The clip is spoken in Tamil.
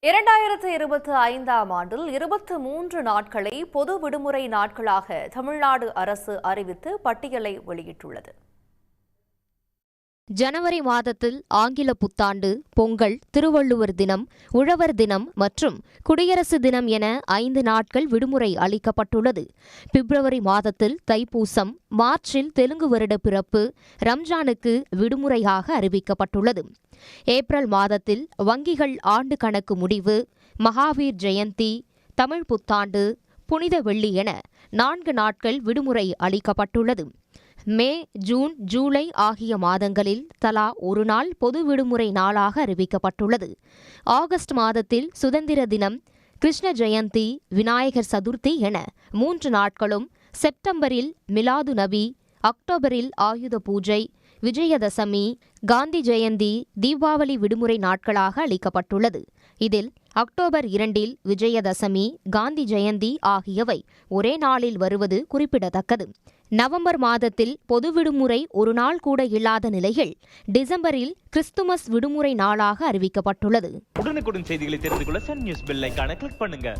2025ஆம் ஆண்டில் 23 நாட்களை பொது விடுமுறை நாட்களாக தமிழ்நாடு அரசு அறிவித்து பட்டியலை வெளியிட்டுள்ளது. ஜனவரி மாதத்தில் ஆங்கில புத்தாண்டு, பொங்கல், திருவள்ளுவர் தினம், உழவர் தினம் மற்றும் குடியரசு தினம் என 5 நாட்கள் விடுமுறை அளிக்கப்பட்டுள்ளது. பிப்ரவரி மாதத்தில் தைப்பூசம், மார்ச்சில் தெலுங்கு வருட பிறப்பு, ரம்ஜானுக்கு விடுமுறையாக அறிவிக்கப்பட்டுள்ளது. ஏப்ரல் மாதத்தில் வங்கிகள் ஆண்டு கணக்கு முடிவு, மகாவீர் ஜெயந்தி, தமிழ் புத்தாண்டு, புனித வெள்ளி என 4 நாட்கள் விடுமுறை அளிக்கப்பட்டுள்ளது. மே, ஜூன், ஜூலை ஆகிய மாதங்களில் தலா ஒரு நாள் பொது விடுமுறை நாளாக அறிவிக்கப்பட்டுள்ளது. ஆகஸ்ட் மாதத்தில் சுதந்திர தினம், கிருஷ்ண ஜெயந்தி, விநாயகர் சதுர்த்தி என 3 நாட்களும், செப்டம்பரில் மிலாது நபி, அக்டோபரில் ஆயுத பூஜை, விஜயதசமி, காந்தி ஜெயந்தி, தீபாவளி விடுமுறை நாட்களாக அளிக்கப்பட்டுள்ளது. இதில் அக்டோபர் 2 விஜயதசமி, காந்தி ஜெயந்தி ஆகியவை ஒரே நாளில் வருவது குறிப்பிடத்தக்கது. நவம்பர் மாதத்தில் பொது விடுமுறை ஒரு நாள் கூட இல்லாத நிலையில் டிசம்பரில் கிறிஸ்துமஸ் விடுமுறை நாளாக அறிவிக்கப்பட்டுள்ளது. உடனுக்குடன் செய்திகளை தெரிந்து கொள்ள சன் நியூஸ் பெல் ஐகானை கிளிக் பண்ணுங்க.